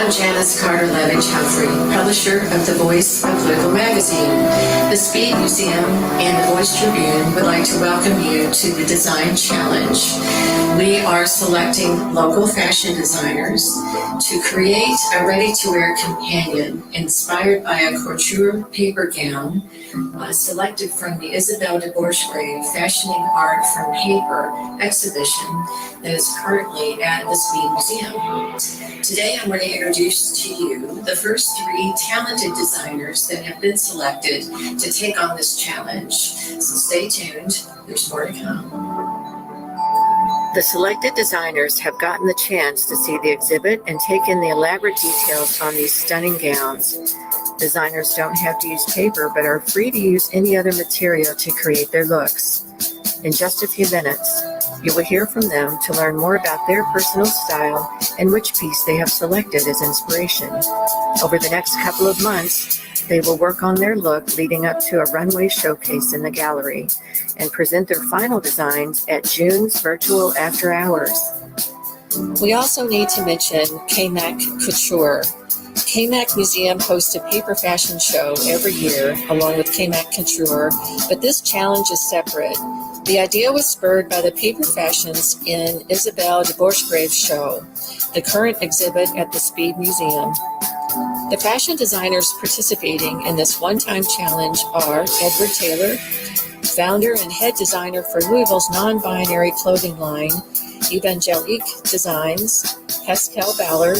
I'm Janice Carter-Levitt Humphrey, publisher of The Voice of Louisville magazine. The Speed Museum and The Voice Tribune would like to welcome you to the Design Challenge. We are selecting local fashion designers to create a ready-to-wear companion inspired by a couture paper gown selected from the Isabelle de Bourgegrave Fashioning Art from Paper exhibition that is currently at the Speed Museum. Today I'm going to introduce to you the first 3 talented designers that have been selected to take on this challenge. So stay tuned, there's more to come. The selected designers have gotten the chance to see the exhibit and take in the elaborate details on these stunning gowns. Designers don't have to use paper, but are free to use any other material to create their looks. In just a few minutes, you will hear from them to learn more about their personal style and which piece they have selected as inspiration. Over the next couple of months, they will work on their look leading up to a runway showcase in the gallery and present their final designs at June's virtual after hours. We also need to mention Kmac Couture. Kmac Museum hosts a paper fashion show every year along with Kmac Couture, but this challenge is separate. The idea was spurred by the paper fashions in Isabelle de Bourgegrave's show, the current exhibit at the Speed Museum. The fashion designers participating in this one-time challenge are Edward Taylor, founder and head designer for Louisville's non-binary clothing line, Evangelique Designs, Pascal Ballard,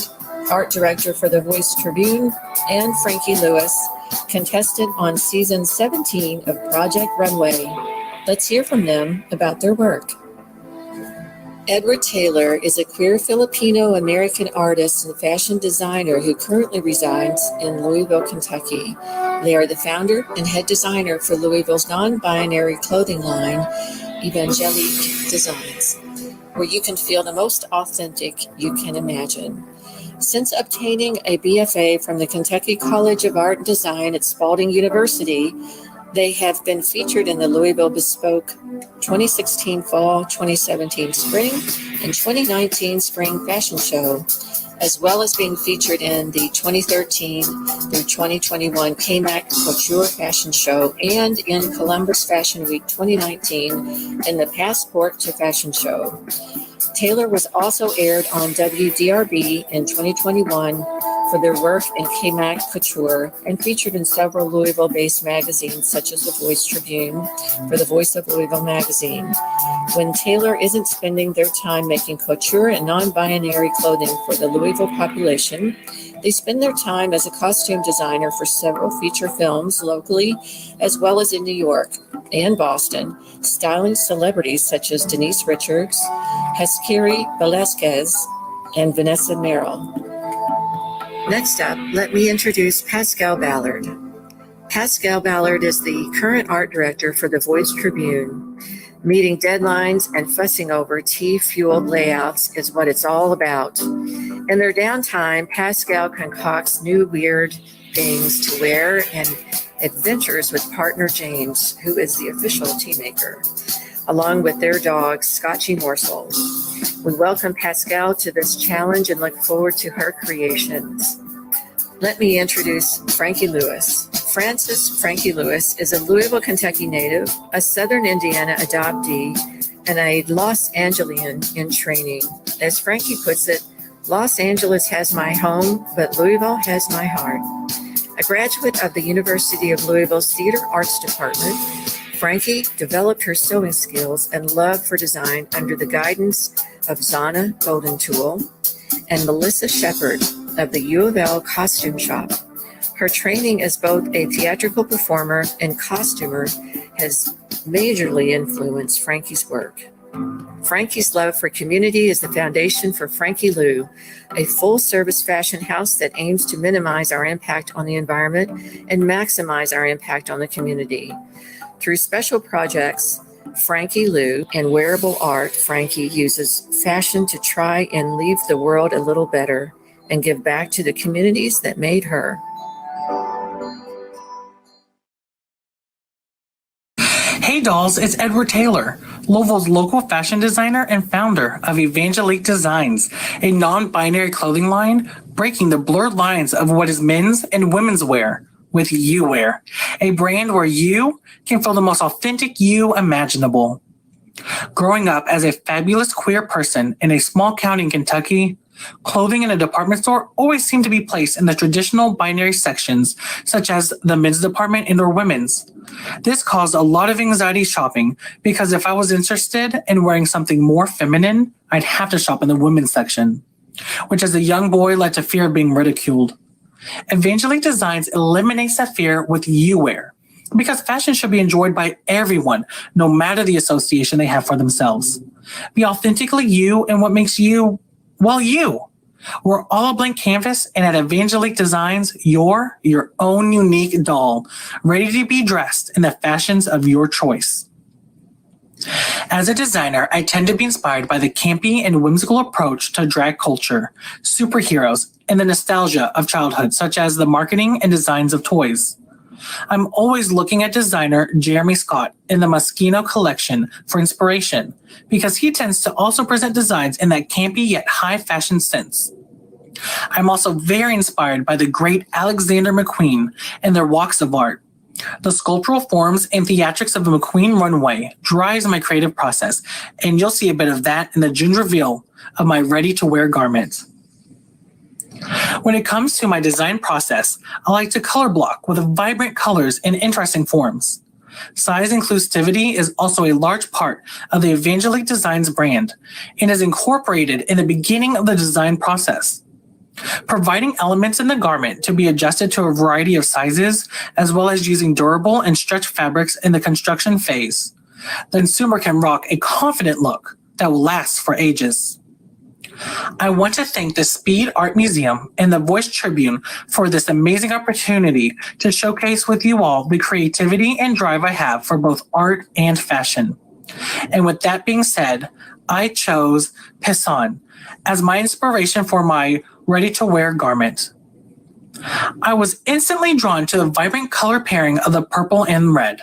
art director for The Voice Tribune, and Frankie Lewis, contestant on season 17 of Project Runway. Let's hear from them about their work. Edward Taylor is a queer Filipino-American artist and fashion designer who currently resides in Louisville, Kentucky. They are the founder and head designer for Louisville's non-binary clothing line, Evangelique Designs, where you can feel the most authentic you can imagine. Since obtaining a BFA from the Kentucky College of Art and Design at Spalding University, they have been featured in the Louisville Bespoke 2016 Fall, 2017 Spring, and 2019 Spring Fashion Show, as well as being featured in the 2013 through 2021 Kmac Couture Fashion Show and in Columbus Fashion Week 2019 in the Passport to Fashion Show. Taylor was also aired on WDRB in 2021 for their work in Kmac Couture and featured in several Louisville-based magazines such as The Voice Tribune for the Voice of Louisville magazine. When Taylor isn't spending their time making couture and non-binary clothing for the Louisville population, they spend their time as a costume designer for several feature films locally as well as in New York and Boston, styling celebrities such as Denise Richards, Heskiri Velasquez, and Vanessa Merrill. Next up, let me introduce Pascal Ballard. Pascal Ballard is the current art director for The Voice Tribune. Meeting deadlines and fussing over tea-fueled layouts is what it's all about. In their downtime, Pascal concocts new weird things to wear and adventures with partner James, who is the official tea maker, along with their dog, Scotchy Morsel. We welcome Pascal to this challenge and look forward to her creations. Let me introduce Frankie Lewis. Francis Frankie Lewis is a Louisville, Kentucky native, a Southern Indiana adoptee, and a Los Angelian in training. As Frankie puts it, Los Angeles has my home, but Louisville has my heart. A graduate of the University of Louisville's Theater Arts Department, Frankie developed her sewing skills and love for design under the guidance of Zana Goldentool and Melissa Shepard of the U of L Costume Shop. Her training as both a theatrical performer and costumer has majorly influenced Frankie's work. Frankie's love for community is the foundation for Frankie Lou, a full-service fashion house that aims to minimize our impact on the environment and maximize our impact on the community. Through special projects, Frankie Lou, and wearable art, Frankie uses fashion to try and leave the world a little better and give back to the communities that made her. Hey Hey dolls, it's Edward Taylor, Louisville's local fashion designer and founder of Evangelique Designs, a non-binary clothing line breaking the blurred lines of what is men's and women's wear with you wear, a brand where you can feel the most authentic you imaginable. Growing up as a fabulous queer person in a small county in Kentucky, clothing in a department store always seemed to be placed in the traditional binary sections, such as the men's department and or women's. This caused a lot of anxiety shopping because if I was interested in wearing something more feminine, I'd have to shop in the women's section, which as a young boy led to fear of being ridiculed. Evangelique Designs eliminates that fear with you wear, because fashion should be enjoyed by everyone, no matter the association they have for themselves. Be authentically you and what makes you, well, you. We're all a blank canvas, and at Evangelique Designs, you're your own unique doll, ready to be dressed in the fashions of your choice. As a designer, I tend to be inspired by the campy and whimsical approach to drag culture, superheroes, and the nostalgia of childhood, such as the marketing and designs of toys. I'm always looking at designer Jeremy Scott in the Moschino collection for inspiration, because he tends to also present designs in that campy yet high fashion sense. I'm also very inspired by the great Alexander McQueen and their walks of art. The sculptural forms and theatrics of the McQueen runway drives my creative process, and you'll see a bit of that in the June reveal of my ready-to-wear garment. When it comes to my design process, I like to color block with vibrant colors and interesting forms. Size inclusivity is also a large part of the Evangelique Designs brand and is incorporated in the beginning of the design process. Providing elements in the garment to be adjusted to a variety of sizes, as well as using durable and stretch fabrics in the construction phase, the consumer can rock a confident look that will last for ages. I want to thank the Speed Art Museum and the Voice Tribune for this amazing opportunity to showcase with you all the creativity and drive I have for both art and fashion. And with that being said, I chose Pisson as my inspiration for my ready-to-wear garment. I was instantly drawn to the vibrant color pairing of the purple and red,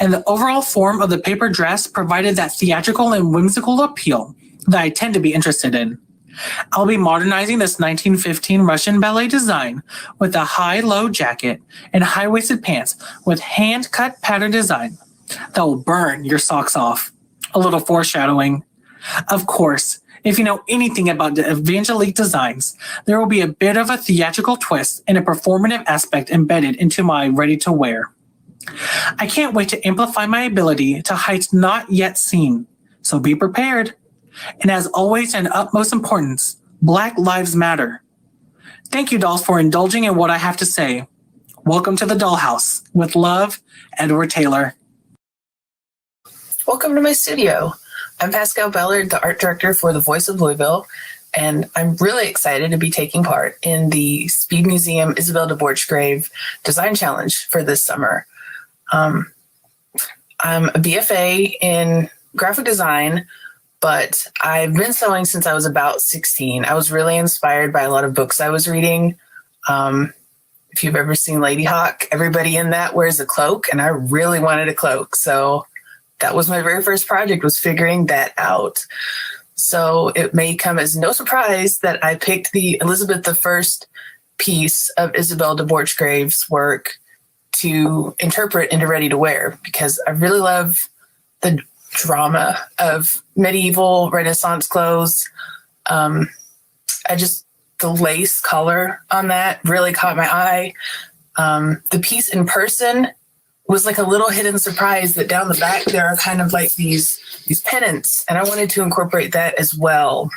and the overall form of the paper dress provided that theatrical and whimsical appeal that I tend to be interested in. I'll be modernizing this 1915 Russian ballet design with a high-low jacket and high-waisted pants with hand-cut pattern design that will burn your socks off. A little foreshadowing. Of course, if you know anything about the Evangelique Designs, there will be a bit of a theatrical twist and a performative aspect embedded into my ready-to-wear. I can't wait to amplify my ability to heights not yet seen, so be prepared. And as always and utmost importance, Black Lives Matter. Thank you, dolls, for indulging in what I have to say. Welcome to the Dollhouse. With love, Edward Taylor. Welcome to my studio. I'm Pascal Ballard, the art director for The Voice of Louisville, and I'm really excited to be taking part in the Speed Museum Isabel de Borchgrave Design Challenge for this summer. I'm a BFA in graphic design, but I've been sewing since I was about 16. I was really inspired by a lot of books I was reading. If you've ever seen Lady Hawk, everybody in that wears a cloak, and I really wanted a cloak. So that was my very first project, was figuring that out. So it may come as no surprise that I picked the Elizabeth I piece of Isabel de Borchgrave's work to interpret into ready-to-wear, because I really love the drama of medieval Renaissance clothes. The lace color on that really caught my eye. The piece in person was like a little hidden surprise that down the back there are kind of like these pennants, and I wanted to incorporate that as well.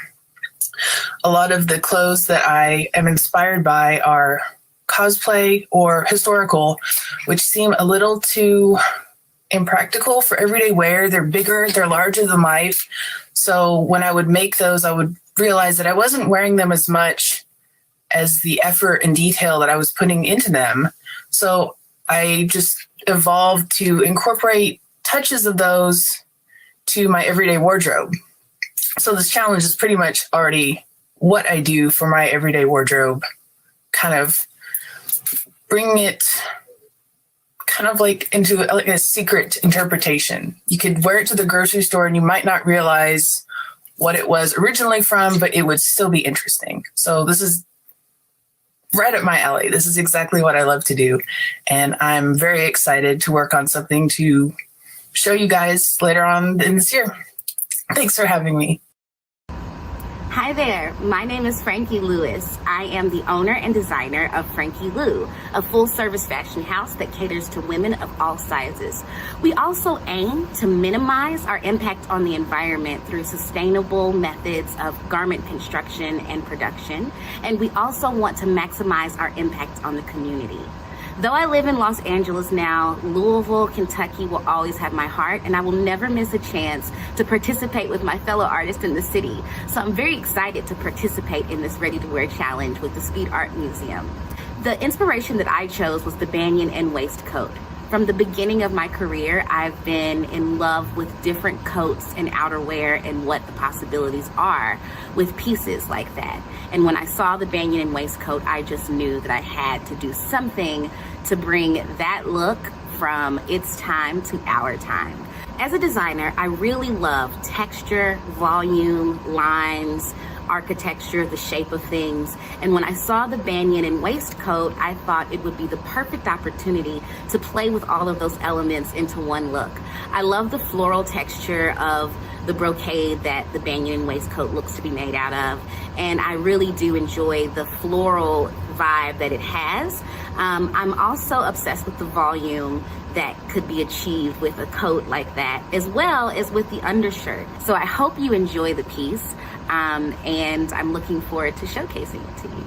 A lot of the clothes that I am inspired by are cosplay or historical, which seem a little too impractical for everyday wear. They're bigger, they're larger than life. So when I would make those, I would realize that I wasn't wearing them as much as the effort and detail that I was putting into them. So I just evolved to incorporate touches of those to my everyday wardrobe. So this challenge is pretty much already what I do for my everyday wardrobe, kind of bringing it kind of like into like a secret interpretation. You could wear it to the grocery store and you might not realize what it was originally from, but it would still be interesting. So this is right up my alley. This is exactly what I love to do. And I'm very excited to work on something to show you guys later on in this year. Thanks for having me. Hi there, my name is Frankie Lewis. I am the owner and designer of Frankie Lou, a full-service fashion house that caters to women of all sizes. We also aim to minimize our impact on the environment through sustainable methods of garment construction and production, and we also want to maximize our impact on the community. Though I live in Los Angeles now, Louisville, Kentucky will always have my heart, and I will never miss a chance to participate with my fellow artists in the city. So I'm very excited to participate in this Ready to Wear challenge with the Speed Art Museum. The inspiration that I chose was the Banyan and waistcoat. From the beginning of my career, I've been in love with different coats and outerwear and what the possibilities are with pieces like that. And when I saw the Banyan and waistcoat, I just knew that I had to do something to bring that look from its time to our time. As a designer, I really love texture, volume, lines, architecture, the shape of things. And when I saw the Banyan and waistcoat, I thought it would be the perfect opportunity to play with all of those elements into one look. I love the floral texture of the brocade that the Banyan and waistcoat looks to be made out of. And I really do enjoy the floral vibe that it has. I'm also obsessed with the volume that could be achieved with a coat like that, as well as with the undershirt. So I hope you enjoy the piece, and I'm looking forward to showcasing it to you.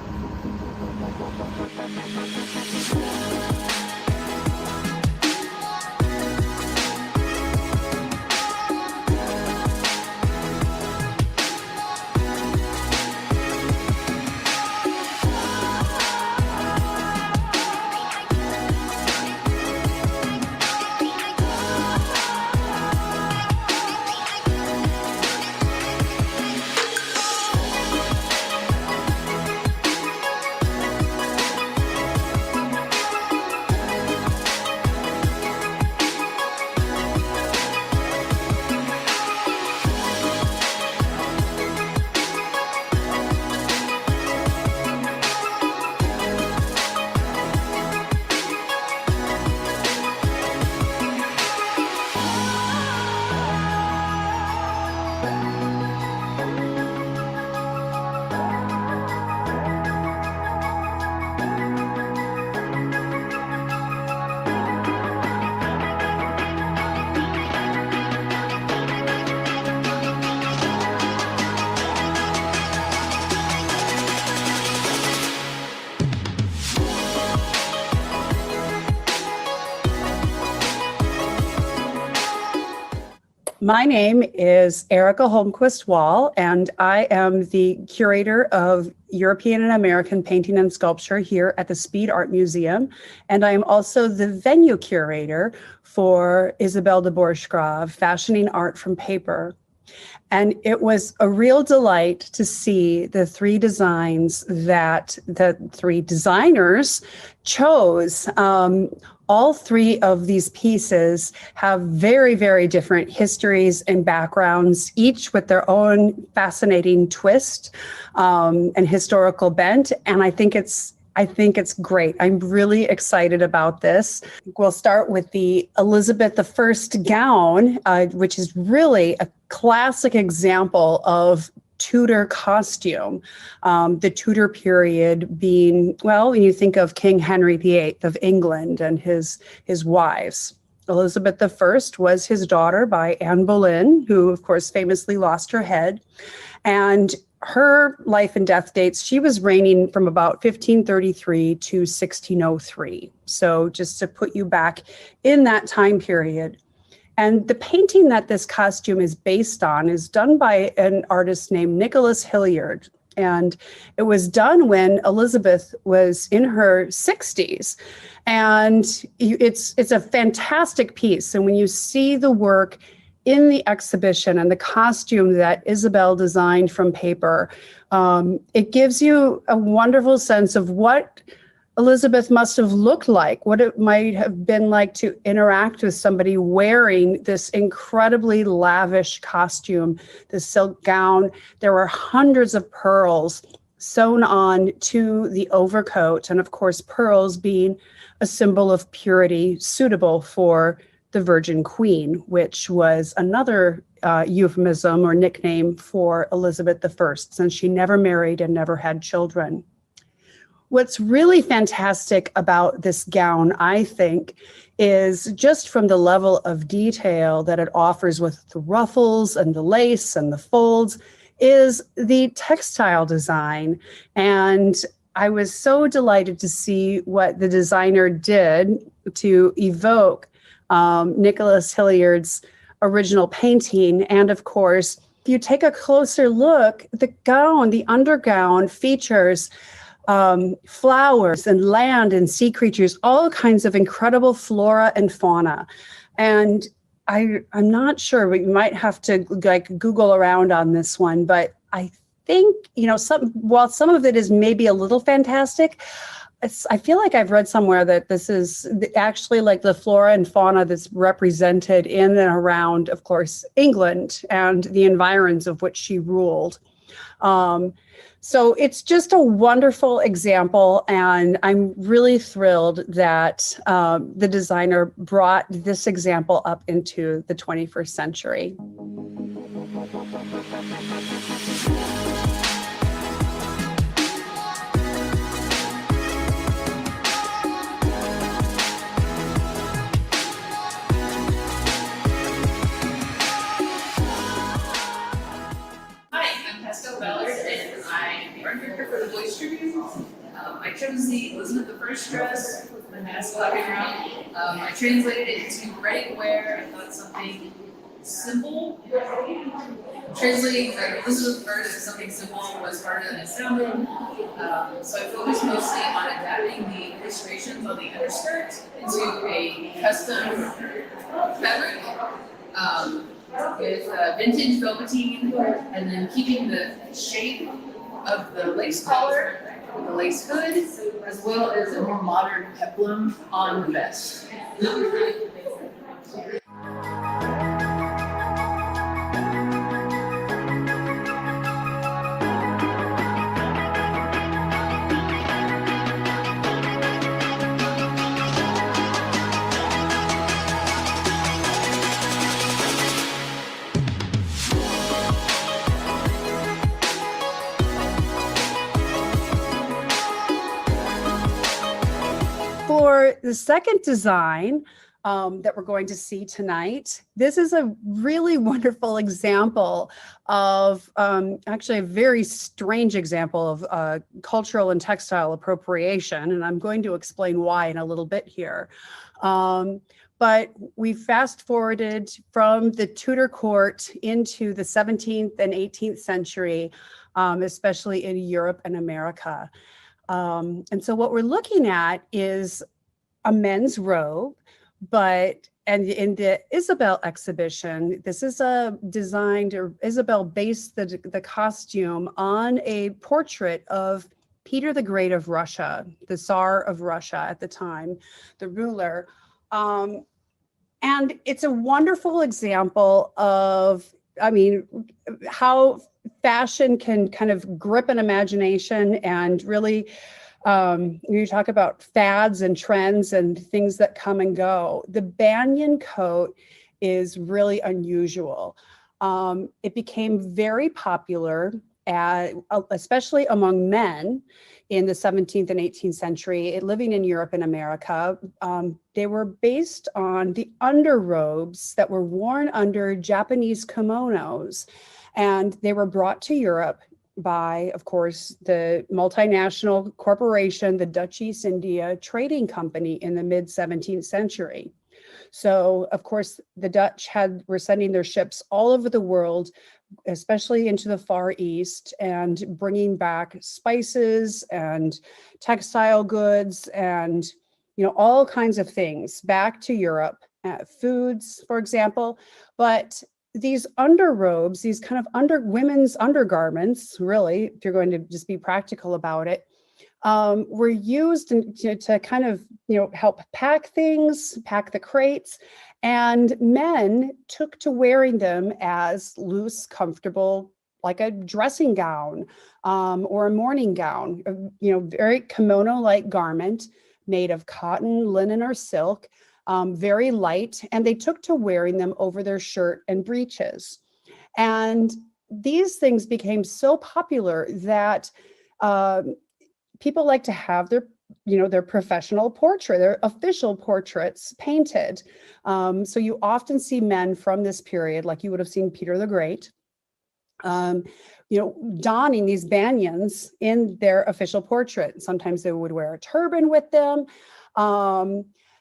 My name is Erica Holmquist Wall, and I am the curator of European and American painting and sculpture here at the Speed Art Museum. And I am also the venue curator for Isabelle de Bourgegrave, Fashioning Art from Paper. And it was a real delight to see the three designs that the three designers chose. All three of these pieces have very, very different histories and backgrounds, each with their own fascinating twist and historical bent. And I think it's great. I'm really excited about this. We'll start with the Elizabeth I gown, which is really a classic example of Tudor costume. The Tudor period being, well, when you think of King Henry VIII of England and his wives. Elizabeth I was his daughter by Anne Boleyn, who of course famously lost her head. And her life and death dates, she was reigning from about 1533 to 1603. So just to put you back in that time period. And the painting that this costume is based on is done by an artist named Nicholas Hilliard. And it was done when Elizabeth was in her 60s. And it's a fantastic piece. And when you see the work in the exhibition and the costume that Isabelle designed from paper, it gives you a wonderful sense of what Elizabeth must have looked like, what it might have been like to interact with somebody wearing this incredibly lavish costume, this silk gown. There were hundreds of pearls sewn on to the overcoat, and of course, pearls being a symbol of purity, suitable for the Virgin Queen, which was another euphemism or nickname for Elizabeth I, since she never married and never had children. What's really fantastic about this gown, I think, is just from the level of detail that it offers with the ruffles and the lace and the folds, is the textile design. And I was so delighted to see what the designer did to evoke Nicholas Hilliard's original painting. And of course, if you take a closer look, the gown, the undergown features flowers and land and sea creatures, all kinds of incredible flora and fauna. And I'm not sure, but you might have to like Google around on this one, but I think, while some of it is maybe a little fantastic, I feel like I've read somewhere that this is actually like the flora and fauna that's represented in and around, of course, England and the environs of which she ruled. So it's just a wonderful example, and I'm really thrilled that the designer brought this example up into the 21st century. Pascal Ballard, and I'm the art director for the Voice Tribune. I chose the Elizabeth I dress with my mask flapping around. I translated it into ready-to-wear. I thought something simple. Translating Elizabeth I into something simple was harder than it sounded. So I focused mostly on adapting the illustrations on the underskirt into a custom fabric. With vintage velveteen, and then keeping the shape of the lace collar with the lace hood, as well as a more modern peplum on the vest. For the second design that we're going to see tonight, this is a really wonderful example of actually a very strange example of cultural and textile appropriation. And I'm going to explain why in a little bit here. But we fast forwarded from the Tudor court into the 17th and 18th century, especially in Europe and America. And so what we're looking at is a men's robe, and in the Isabel exhibition, this is Isabel based the costume on a portrait of Peter the Great of Russia, the Tsar of Russia at the time, the ruler. And it's a wonderful example of, how fashion can kind of grip an imagination and really, you talk about fads and trends and things that come and go. The Banyan Coat is really unusual. It became very popular, especially among men in the 17th and 18th century, living in Europe and America. They were based on the underrobes that were worn under Japanese kimonos. And they were brought to Europe by, of course, the multinational corporation, the Dutch East India Trading Company in the mid-17th century. So, of course, the Dutch were sending their ships all over the world, especially into the Far East, and bringing back spices and textile goods and, all kinds of things back to Europe, foods, for example. But these underrobes, these kind of women's undergarments, really, if you're going to just be practical about it, were used to kind of, help pack things, pack the crates, and men took to wearing them as loose, comfortable, like a dressing gown or a morning gown, very kimono-like garment made of cotton, linen, or silk, very light, and they took to wearing them over their shirt and breeches. And these things became so popular that people like to have their professional portrait, their official portraits painted. So you often see men from this period, like you would have seen Peter the Great, donning these banyans in their official portrait. Sometimes they would wear a turban with them.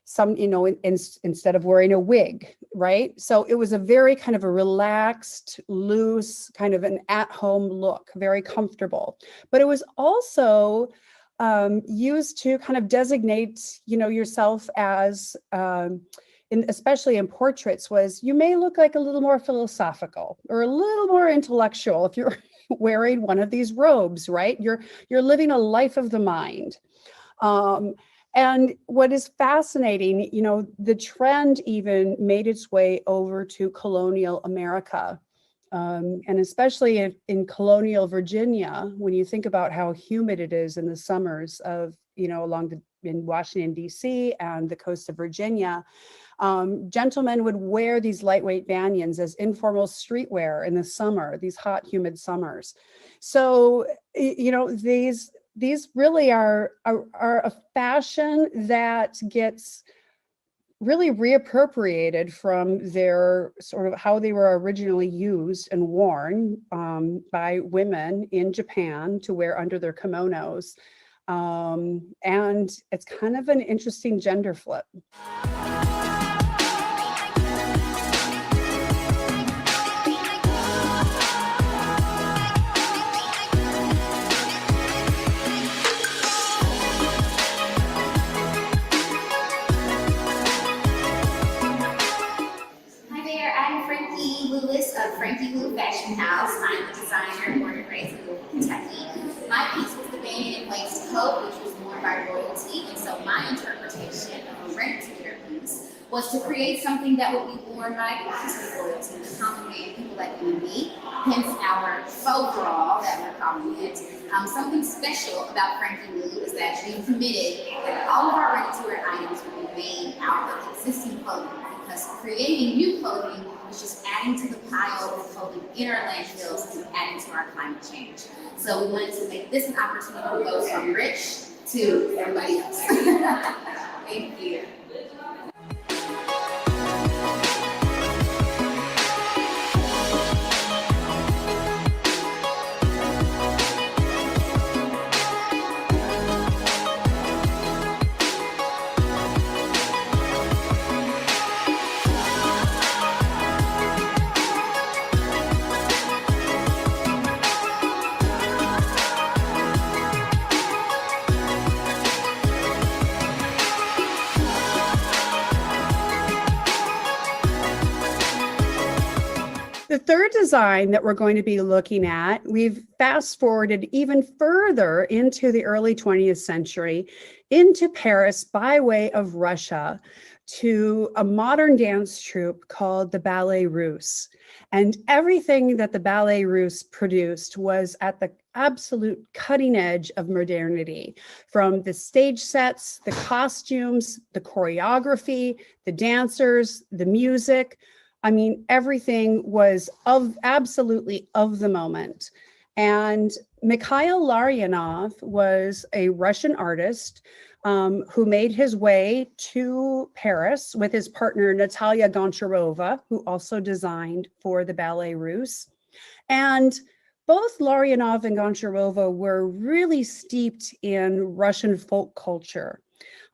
Some, instead of wearing a wig, right? So it was a very kind of a relaxed, loose, kind of an at-home look, very comfortable. But it was also used to kind of designate, yourself as, especially in portraits, was you may look like a little more philosophical or a little more intellectual if you're wearing one of these robes, right? You're living a life of the mind. And what is fascinating, the trend even made its way over to colonial America. And especially in colonial Virginia, when you think about how humid it is in the summers of, in Washington, D.C. and the coast of Virginia, gentlemen would wear these lightweight banyans as informal streetwear in the summer, these hot, humid summers. So, these really are a fashion that gets really reappropriated from their sort of how they were originally used and worn by women in Japan to wear under their kimonos. And it's kind of an interesting gender flip. Lewis of Frankie Lewis Fashion House. I'm the designer, born and raised in Louisville, Kentucky. My piece was the Banyan Coat, which was worn by royalty, and so my interpretation of a rent-to-wear piece was to create something that would be worn by royalty, the common man, people like you and me, hence our faux bra that we're calling it. Something special about Frankie Lou is that we committed that all of our ready-to-wear items would be made out of existing clothing, because creating new clothing is just adding to the pile of clothing in our landfills and adding to our climate change. So we wanted to make this an opportunity to go from rich to everybody else. Thank you. The third design that we're going to be looking at, we've fast forwarded even further into the early 20th century, into Paris by way of Russia, to a modern dance troupe called the Ballet Russe. And everything that the Ballet Russe produced was at the absolute cutting edge of modernity, from the stage sets, the costumes, the choreography, the dancers, the music. I mean, everything was absolutely of the moment. And Mikhail Larionov was a Russian artist who made his way to Paris with his partner, Natalia Goncharova, who also designed for the Ballet Russe. And both Larionov and Goncharova were really steeped in Russian folk culture.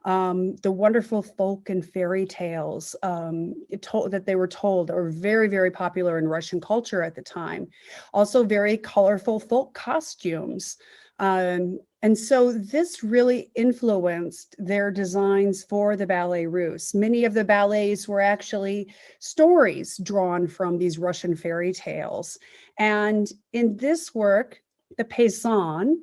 The wonderful folk and fairy tales that they were told are very, very popular in Russian culture at the time. Also very colorful folk costumes. And so this really influenced their designs for the Ballet Russe. Many of the ballets were actually stories drawn from these Russian fairy tales. And in this work, the Paysan,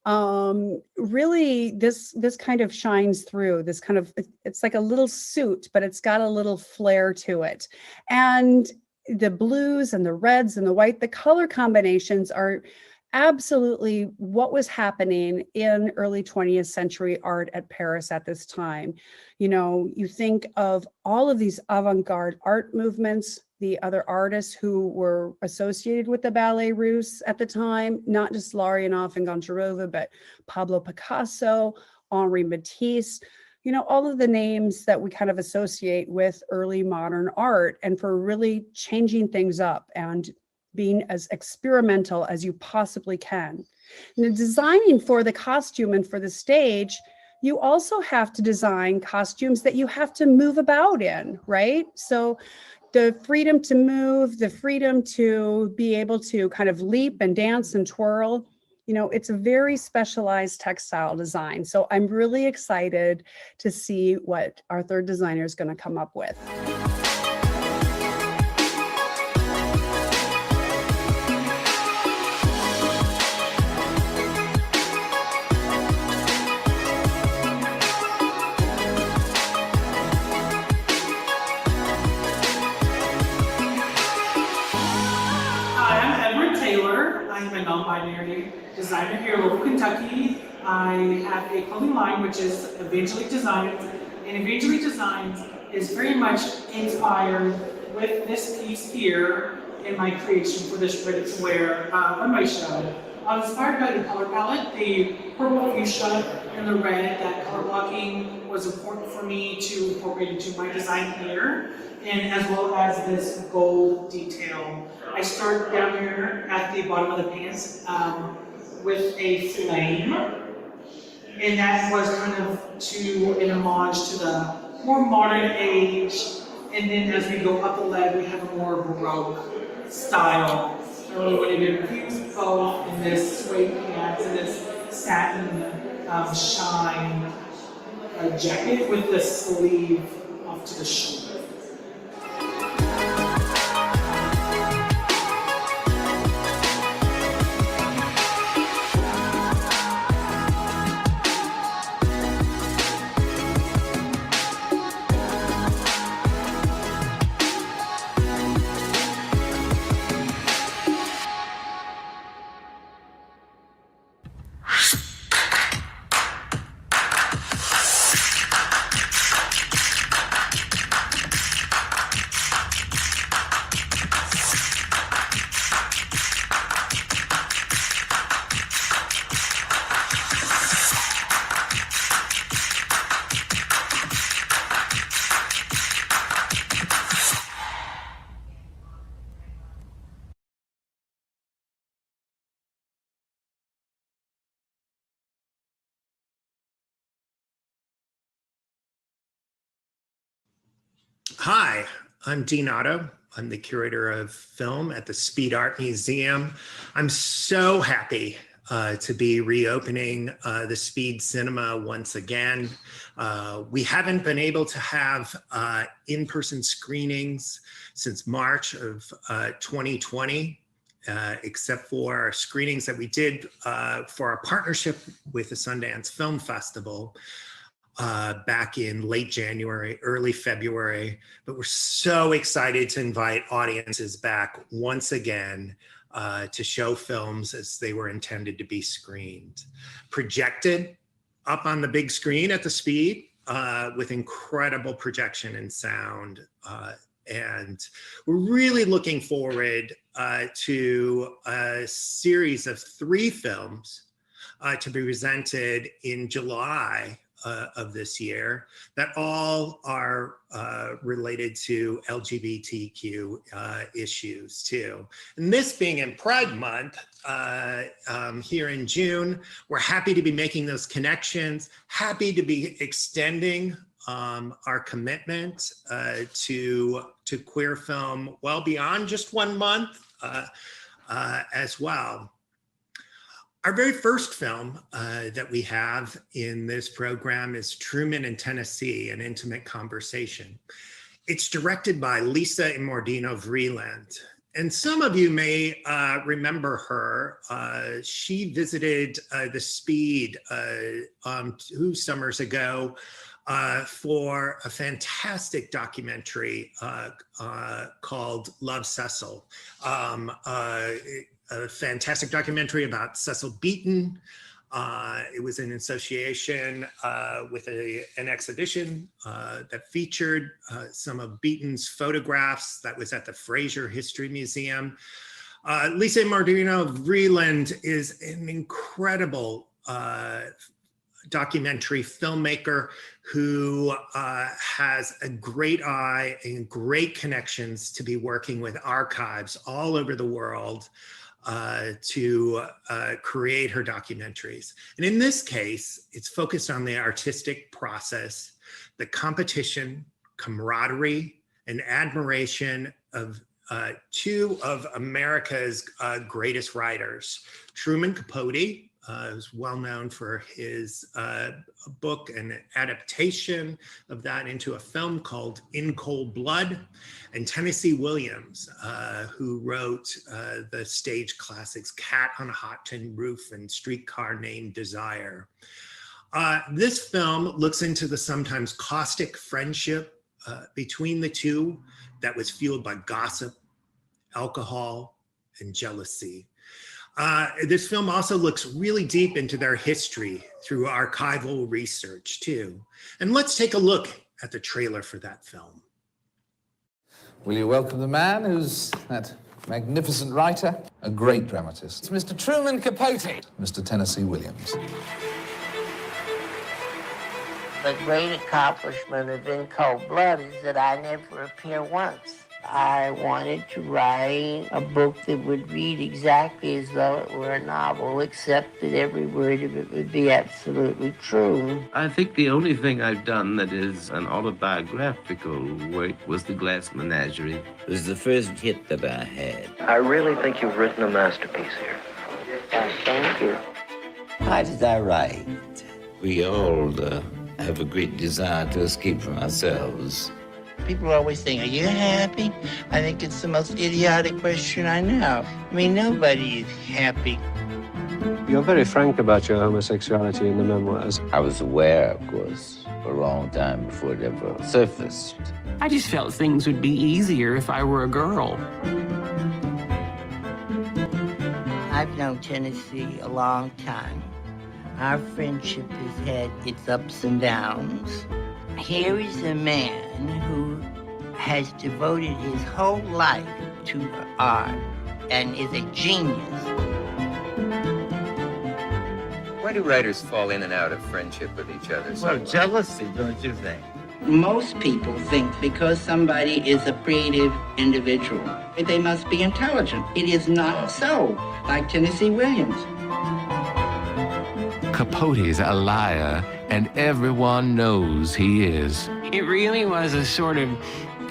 Really this kind of shines through. This kind of, it's like a little suit, but it's got a little flair to it. And the blues and the reds and the white, the color combinations are absolutely what was happening in early 20th century art at Paris at this time. You know, you think of all of these avant-garde art movements, the other artists who were associated with the Ballet Russe at the time, not just Larionov and Goncharova, but Pablo Picasso, Henri Matisse, you know, all of the names that we kind of associate with early modern art, and for really changing things up and being as experimental as you possibly can. And in designing for the costume and for the stage, you also have to design costumes that you have to move about in, right? So the freedom to move, the freedom to be able to kind of leap and dance and twirl, you know, it's a very specialized textile design. So I'm really excited to see what our third designer is going to come up with. I'm a non-binary designer here in Louisville, Kentucky. I have a clothing line which is Evangelique Designs, and Evangelique Designs is very much inspired with this piece here in my creation for this ready to wear on my show. I was inspired by the color palette, the purple fuchsia and the red. That color blocking was important for me to incorporate into my design here, and as well as this gold detail. I start down here at the bottom of the pants with a flame, and that was kind of an homage to the more modern age. And then as we go up the leg, we have a more Baroque style. I really wanted to infuse both in this suede pants and this satin shine jacket with the sleeve off to the shoulder. Hi, I'm Dean Otto. I'm the curator of film at the Speed Art Museum. I'm so happy to be reopening the Speed Cinema once again. We haven't been able to have in-person screenings since March of 2020, except for screenings that we did for our partnership with the Sundance Film Festival. Back in late January, early February, but we're so excited to invite audiences back once again to show films as they were intended to be screened. Projected up on the big screen at the Speed with incredible projection and sound. And we're really looking forward to a series of 3 films to be presented in July of this year that all are related to LGBTQ issues too. And this being in Pride Month here in June, we're happy to be making those connections, happy to be extending our commitment to queer film well beyond just 1 month as well. Our very first film that we have in this program is Truman in Tennessee, An Intimate Conversation. It's directed by Lisa Imordino Vreeland, And some of you may remember her. She visited the Speed 2 summers ago for a fantastic documentary called Love Cecil. A fantastic documentary about Cecil Beaton. It was in association with an exhibition that featured some of Beaton's photographs that was at the Fraser History Museum. Lisa Martino Vreeland is an incredible documentary filmmaker who has a great eye and great connections to be working with archives all over the world to create her documentaries. And in this case, it's focused on the artistic process, the competition, camaraderie, and admiration of two of America's greatest writers. Truman Capote is well known for his book and adaptation of that into a film called In Cold Blood, and Tennessee Williams, who wrote the stage classics Cat on a Hot Tin Roof and Streetcar Named Desire. This film looks into the sometimes caustic friendship between the two that was fueled by gossip, alcohol, and jealousy. This film also looks really deep into their history through archival research too. And let's take a look at the trailer for that film. Will you welcome the man who's that magnificent writer, a great dramatist? It's Mr. Truman Capote, Mr. Tennessee Williams. The great accomplishment of In Cold Blood is that I never appear once. I wanted to write a book that would read exactly as though it were a novel, except that every word of it would be absolutely true. I think the only thing I've done that is an autobiographical work was The Glass Menagerie. It was the first hit that I had. I really think you've written a masterpiece here. Thank you. Why did I write? We all have a great desire to escape from ourselves. People always saying, are you happy? I think it's the most idiotic question I know. I mean, nobody is happy. You're very frank about your homosexuality in the memoirs. I was aware, of course, for a long time before it ever surfaced. I just felt things would be easier if I were a girl. I've known Tennessee a long time. Our friendship has had its ups and downs. Here is a man who has devoted his whole life to art and is a genius. Why do writers fall in and out of friendship with each other? Well, jealousy, don't you think? Most people think because somebody is a creative individual, they must be intelligent. It is not so, like Tennessee Williams. Capote's a liar, and everyone knows he is. It really was a sort of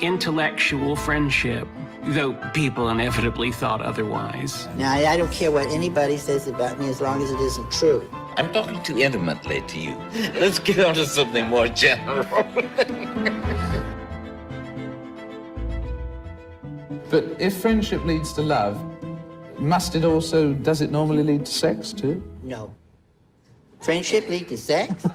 intellectual friendship, though people inevitably thought otherwise. Now, I don't care what anybody says about me as long as it isn't true. I'm talking too intimately to you. Let's get on to something more general. But if friendship leads to love, does it normally lead to sex too? No. Friendship lead to sex?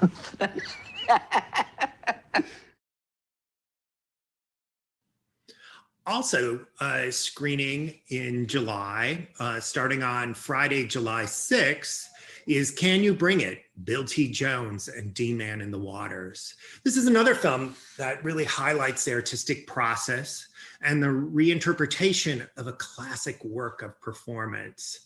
Also screening in July, starting on Friday, July 6th, is Can You Bring It? Bill T. Jones and D-Man in the Waters. This is another film that really highlights the artistic process and the reinterpretation of a classic work of performance.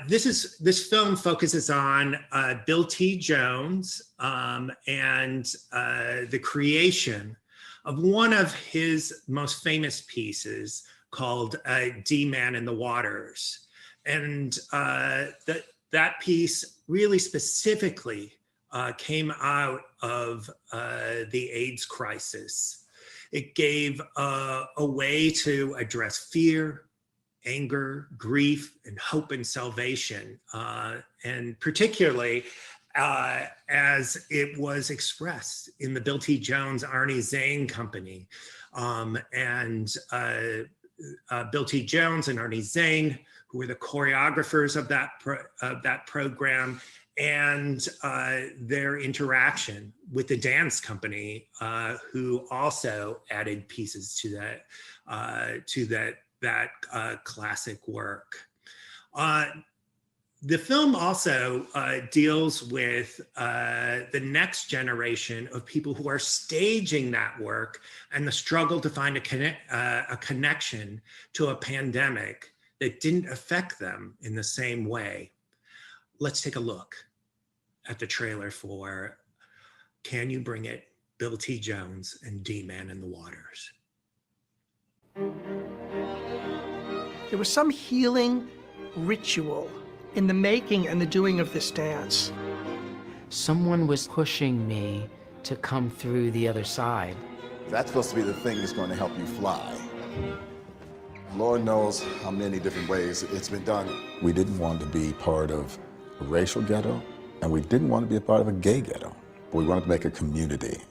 This film focuses on Bill T. Jones and the creation of one of his most famous pieces called D-Man in the Waters. And that piece really specifically came out of the AIDS crisis. It gave a way to address fear, anger, grief, and hope and salvation, and particularly as it was expressed in the Bill T. Jones, Arnie Zane Company. And Bill T. Jones and Arnie Zane, who were the choreographers of that program, and their interaction with the dance company, who also added pieces to that classic work. The film also deals with the next generation of people who are staging that work and the struggle to find a connection to a pandemic that didn't affect them in the same way. Let's take a look at the trailer for Can You Bring It? Bill T. Jones and D-Man in the Waters. There was some healing ritual in the making and the doing of this dance. Someone was pushing me to come through the other side. That's supposed to be the thing that's going to help you fly. Lord knows how many different ways it's been done. We didn't want to be part of a racial ghetto, and we didn't want to be a part of a gay ghetto. But we wanted to make a community.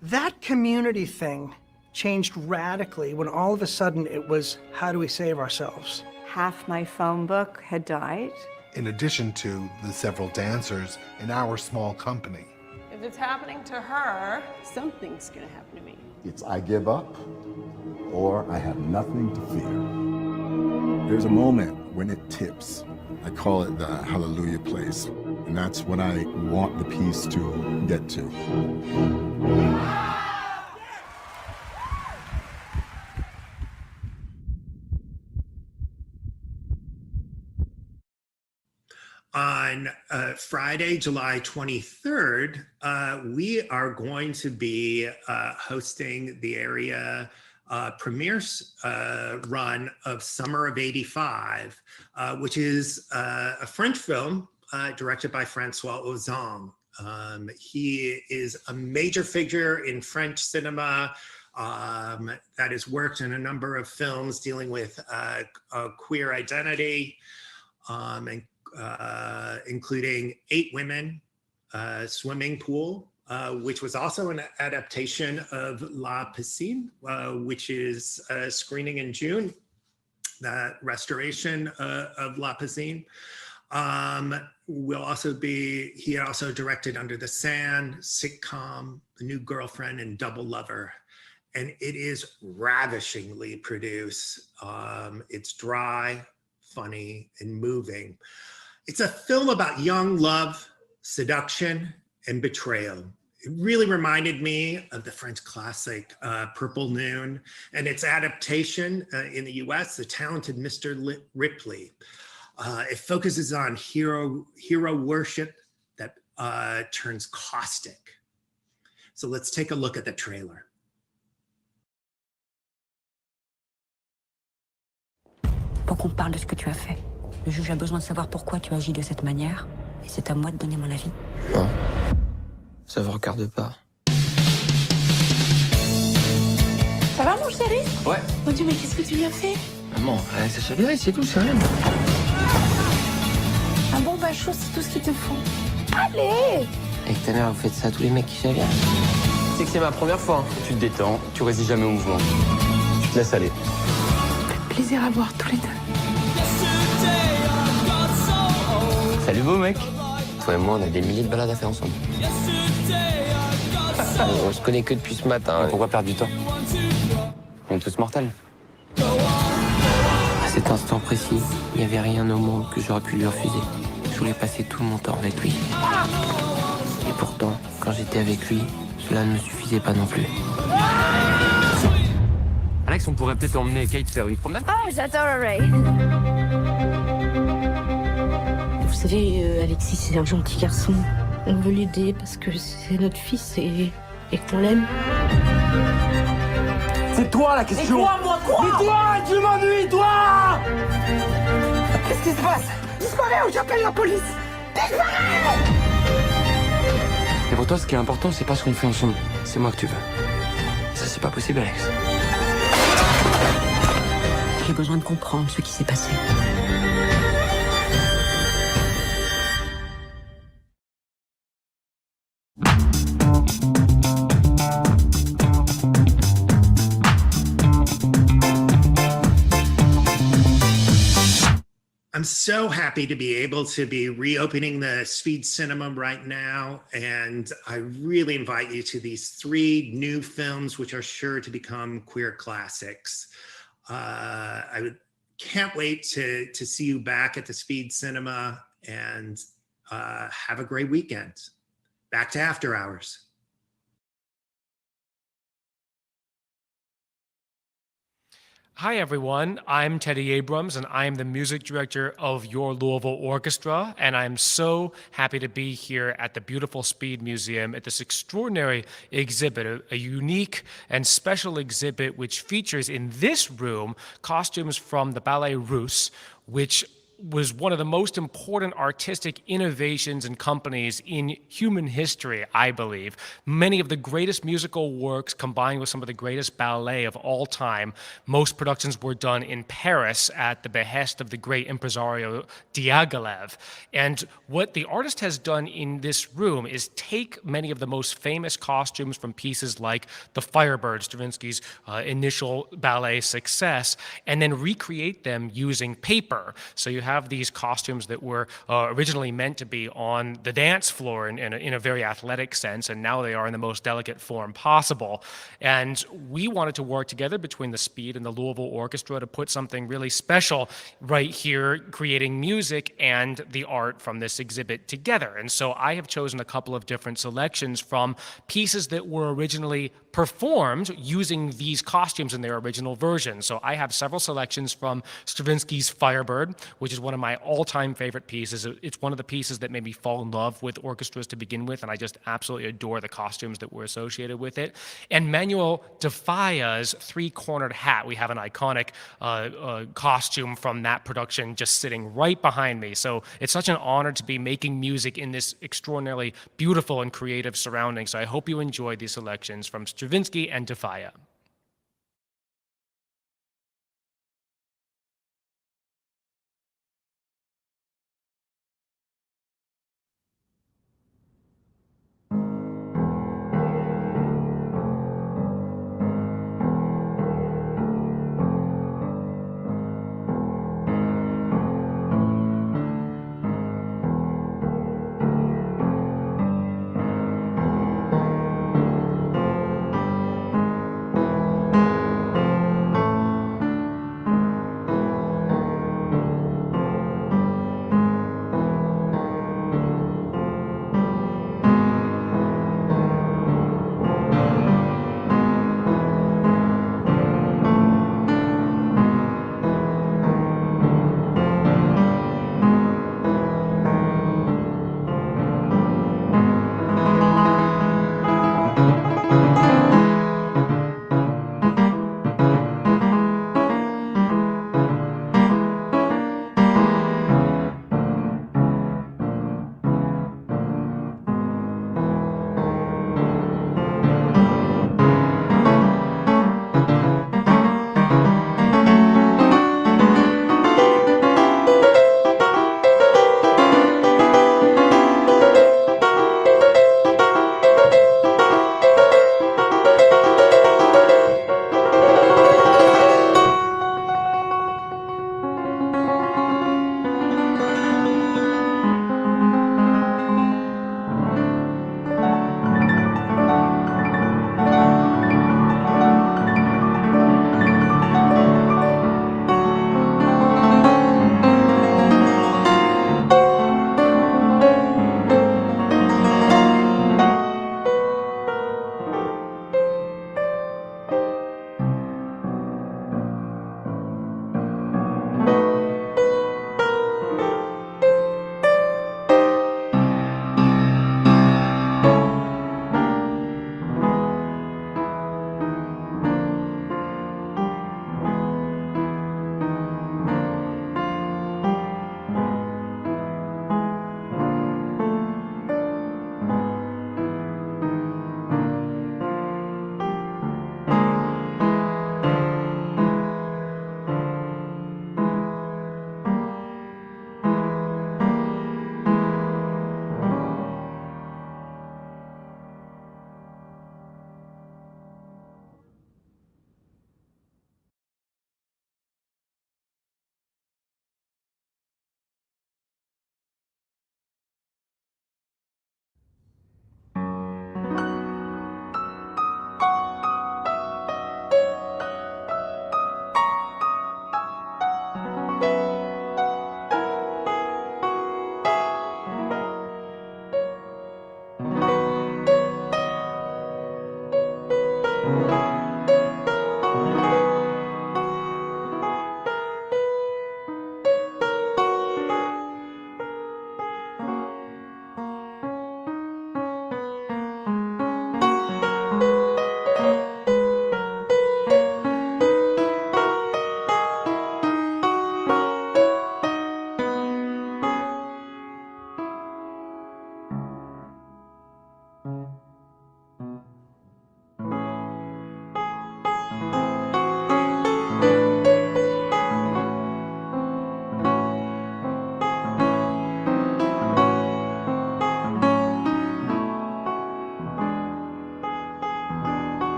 That community thing changed radically when all of a sudden it was, how do we save ourselves? Half my phone book had died. In addition to the several dancers in our small company. If it's happening to her, something's gonna happen to me. It's I give up, or I have nothing to fear. There's a moment when it tips. I call it the hallelujah place. And that's what I want the piece to get to. On Friday, July 23rd, we are going to be hosting the area premiere run of Summer of '85, which is a French film directed by Francois Ozon. He is a major figure in French cinema that has worked in a number of films dealing with queer identity, and including 8 Women, Swimming Pool, which was also an adaptation of La Piscine, which is screening in June, that restoration of La Piscine. He also directed Under the Sand, Sitcom, The New Girlfriend, and Double Lover. And it is ravishingly produced. It's dry, funny, and moving. It's a film about young love, seduction, and betrayal. It really reminded me of the French classic Purple Noon and its adaptation in the US, The Talented Mr. Ripley. It focuses on hero worship that turns caustic. So let's take a look at the trailer. Pour qu'on parle de ce que tu as fait. Le juge a besoin de savoir pourquoi tu agis de cette manière, et c'est à moi de donner mon avis. Non, ça vous regarde pas. Ça va, mon chéri? Ouais. Mon Dieu, mais qu'est-ce que tu lui as fait? Maman, ça chavirait, c'est tout, c'est rien. Un bon bachot, c'est tout ce qu'il te faut. Allez! Avec ta mère, vous faites ça à tous les mecs qui chavirent. C'est que c'est ma première fois. Hein. Tu te détends, tu résistes jamais au mouvement. Tu te laisses aller. Plaisir à voir tous les deux. Salut beau mec. Toi et moi, on a des milliers de balades à faire ensemble. On se connaît que depuis ce matin. Pourquoi perdre du temps? On est tous mortels. À cet instant précis, il n'y avait rien au monde que j'aurais pu lui refuser. Je voulais passer tout mon temps avec lui. Et pourtant, quand j'étais avec lui, cela ne me suffisait pas non plus. Alex, on pourrait peut-être emmener Kate faire une promenade. Oh, j'adorerais. Vous savez, Alexis, c'est un gentil garçon. On veut l'aider parce que c'est notre fils et qu'on l'aime. C'est toi la question. Mais moi quoi? Mais toi, tu m'ennuies, toi. Qu'est-ce qui se passe? Disparais ou j'appelle la police. Disparais! Et pour toi, ce qui est important, c'est pas ce qu'on fait ensemble. C'est moi que tu veux. Ça, c'est pas possible, Alex. J'ai besoin de comprendre ce qui s'est passé. I'm so happy to be able to be reopening the Speed Cinema right now. And I really invite you to these 3 new films, which are sure to become queer classics. Can't wait to see you back at the Speed Cinema, and have a great weekend. Back to After Hours. Hi, everyone. I'm Teddy Abrams, and I'm the music director of Your Louisville Orchestra, and I'm so happy to be here at the beautiful Speed Museum at this extraordinary exhibit, a unique and special exhibit which features in this room costumes from the Ballet Russe, which was one of the most important artistic innovations and companies in human history, I believe. Many of the greatest musical works combined with some of the greatest ballet of all time. Most productions were done in Paris at the behest of the great impresario Diaghilev. And what the artist has done in this room is take many of the most famous costumes from pieces like the Firebird, Stravinsky's initial ballet success, and then recreate them using paper. So you have these costumes that were originally meant to be on the dance floor in a very athletic sense, and now they are in the most delicate form possible. And we wanted to work together between the Speed and the Louisville Orchestra to put something really special right here, creating music and the art from this exhibit together. And so I have chosen a couple of different selections from pieces that were originally performed using these costumes in their original version. So I have several selections from Stravinsky's Firebird, which is one of my all-time favorite pieces. It's one of the pieces that made me fall in love with orchestras to begin with, and I just absolutely adore the costumes that were associated with it. And Manuel de Falla's three-cornered hat. We have an iconic costume from that production just sitting right behind me. So it's such an honor to be making music in this extraordinarily beautiful and creative surrounding. So I hope you enjoyed these selections from Stravinsky and de Falla.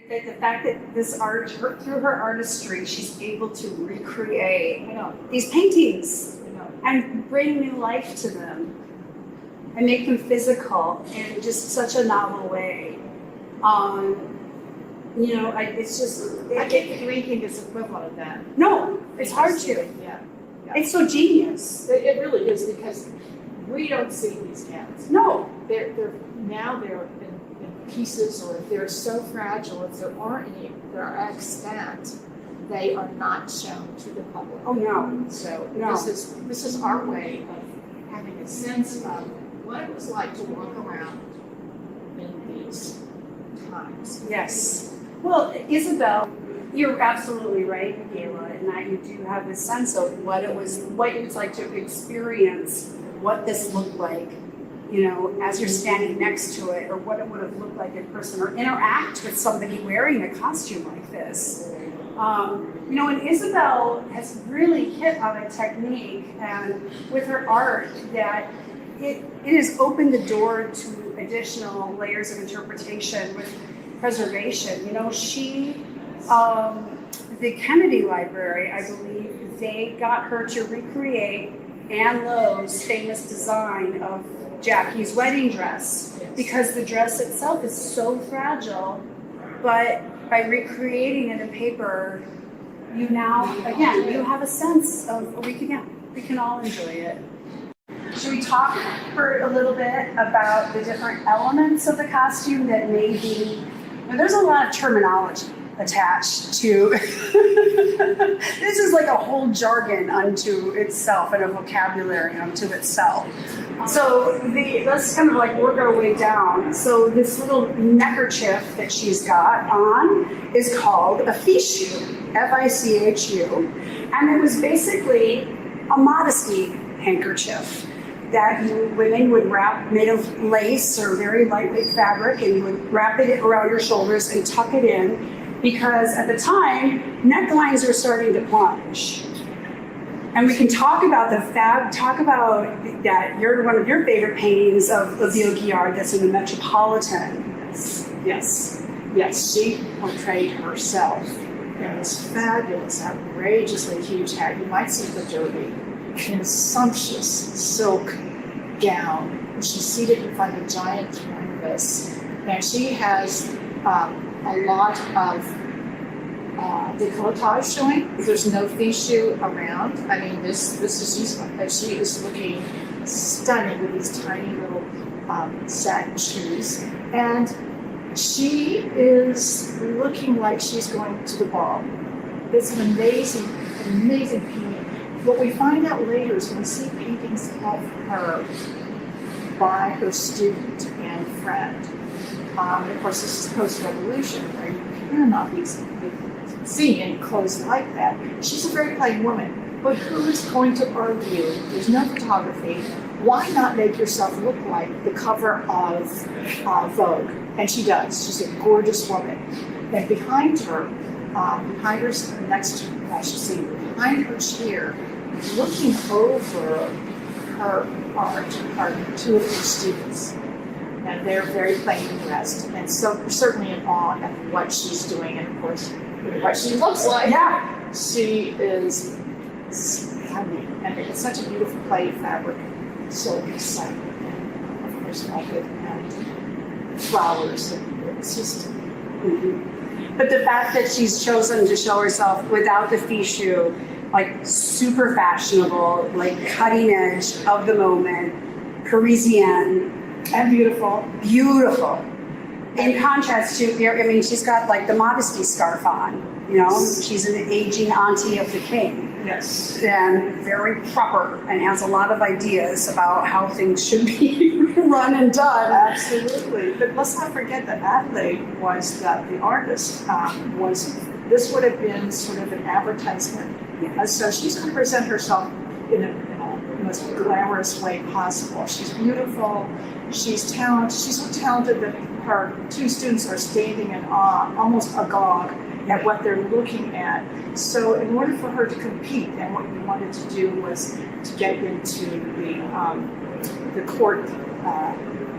The fact that this art, through her artistry, she's able to recreate these paintings and bring new life to them and make them physical in just such a novel way. It's just... I think drinking is equivalent of that. No, it's hard to. Yeah. It's so genius. It really is, because we don't see these cats. No. They're in pieces, or if they're so fragile, if there aren't any, they're extant, they are not shown to the public. Oh no. So No. this is our way of having a sense of what it was like to walk around in these times. Yes. Well, Isabel, you're absolutely right, Michaela, in that you do have a sense of what it's like to experience what this looked like, as you're standing next to it, or what it would have looked like in person, or interact with somebody wearing a costume like this. And Isabel has really hit on a technique, and with her art, that it has opened the door to additional layers of interpretation with preservation. The Kennedy Library, I believe, they got her to recreate Anne Lowe's famous design of Jackie's wedding dress, because the dress itself is so fragile, but by recreating it in paper, you have a sense of, we can all enjoy it. Should we talk for a little bit about the different elements of the costume that may be, there's a lot of terminology attached to, this is like a whole jargon unto itself and a vocabulary unto itself. So let's kind of like work our way down. So this little neckerchief that she's got on is called a fichu, F-I-C-H-U, and it was basically a modesty handkerchief that women would wrap, made of lace or very lightweight fabric, and you would wrap it around your shoulders and tuck it in, because at the time, necklines were starting to plunge. And we can talk about that. One of your favorite paintings of Odile Guillard that's in the Metropolitan. Yes, She portrayed herself in this fabulous, outrageously huge hat. You might see the derby in a sumptuous silk gown. And she's seated in front of a giant canvas, and she has a lot of décolletage showing. There's no fichu around. I mean, this is useful, but she is looking stunning with these tiny little satin shoes, and she is looking like she's going to the ball. It's an amazing painting. What we find out later is when we see paintings of her by her student and friend. Of course, this is post-revolution, where you cannot be seen in clothes like that. She's a very plain woman, but who's going to argue? There's no photography. Why not make yourself look like the cover of Vogue? And she does. She's a gorgeous woman. And behind her behind her chair, looking over her art, are two of her students. And they're very plainly dressed, and so certainly in awe at what she's doing, and of course, what she looks like. Yeah. She is stunning, and it's such a beautiful play fabric, silk, satin, and of course, velvet and flowers, and it's just. But the fact that she's chosen to show herself without the fichu, like super fashionable, like cutting edge of the moment, Parisienne. And beautiful. In contrast to, she's got like the modesty scarf on, she's an aging auntie of the king. Yes. And very proper, and has a lot of ideas about how things should be run and done. Absolutely. But let's not forget that Adelaide was the artist, this would have been sort of an advertisement. So she's going to present herself in the most glamorous way possible. She's beautiful, she's talented, she's so talented that her two students are standing in awe, almost agog at what they're looking at. So in order for her to compete, and what we wanted to do was to get into the court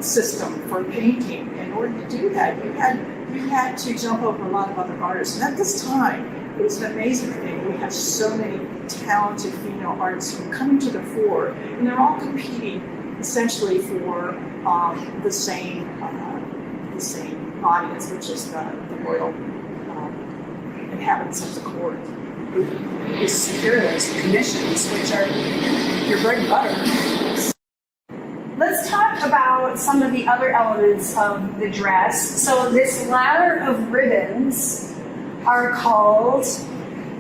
system for painting. In order to do that, you had we had to jump over a lot of other artists. And at this time, it was an amazing thing. We had so many talented female artists who were coming to the fore, and they're all competing essentially for the same audience, which is the royal inhabitants of the court. The superiors, commissions, which are your bread and butter. Let's talk about some of the other elements of the dress. So this ladder of ribbons are called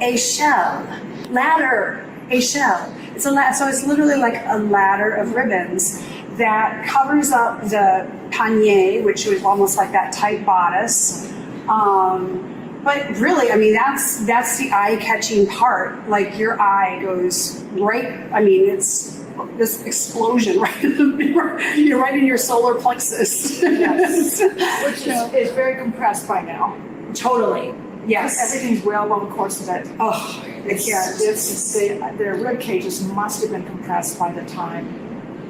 a shell. Ladder, a shell. So it's literally like a ladder of ribbons that covers up the panier, which was almost like that tight bodice. But really, I mean, that's the eye-catching part. Like your eye goes right, I mean, it's this explosion right you're right in your solar plexus. Yes. Which is very compressed by now. Totally. Yes. Everything's well over the course of it. Oh, their rib cages must have been compressed by the time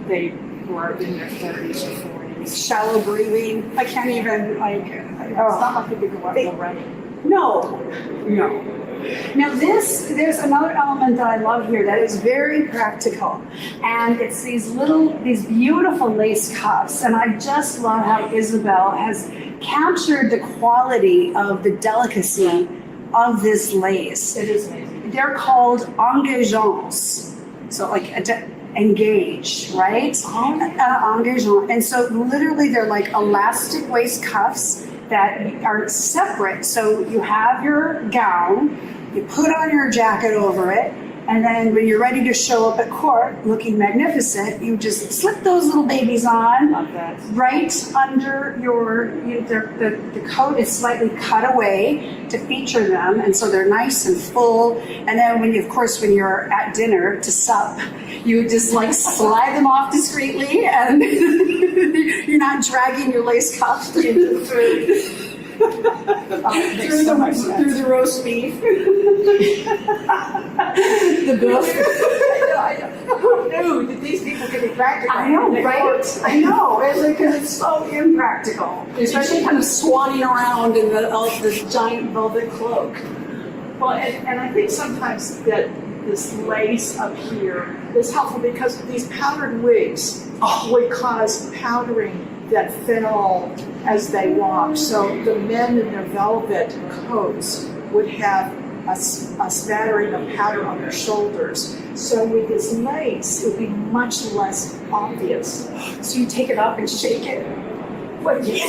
they were in their 30s or 40s. Shallow breathing. I can't even, it's not like they could go up already. No. Now there's another element that I love here that is very practical, and it's these beautiful lace cuffs, and I just love how Isabel has captured the quality of the delicacy of this lace. It is amazing. They're called engageants, so like engage, right? Engageant, and so literally they're like elastic waist cuffs that are separate. So you have your gown, you put on your jacket over it, and then when you're ready to show up at court looking magnificent, you just slip those little babies on right under the coat is slightly cut away to feature them, and so they're nice and full. And then when you're at dinner to sup, you just like slide them off discreetly, and you're not dragging your lace cuffs through the roast beef. The boof. Who knew that these people could be practical? I know, right? I know, because it's so impractical. Especially kind of swanning around in the giant velvet cloak. Well, and I think sometimes that this lace up here is helpful because these powdered wigs would cause powdering that fell as they walk. So the men in their velvet coats would have a spattering of powder on their shoulders. So with this lace, it would be much less obvious. So you take it up and shake it. But yeah.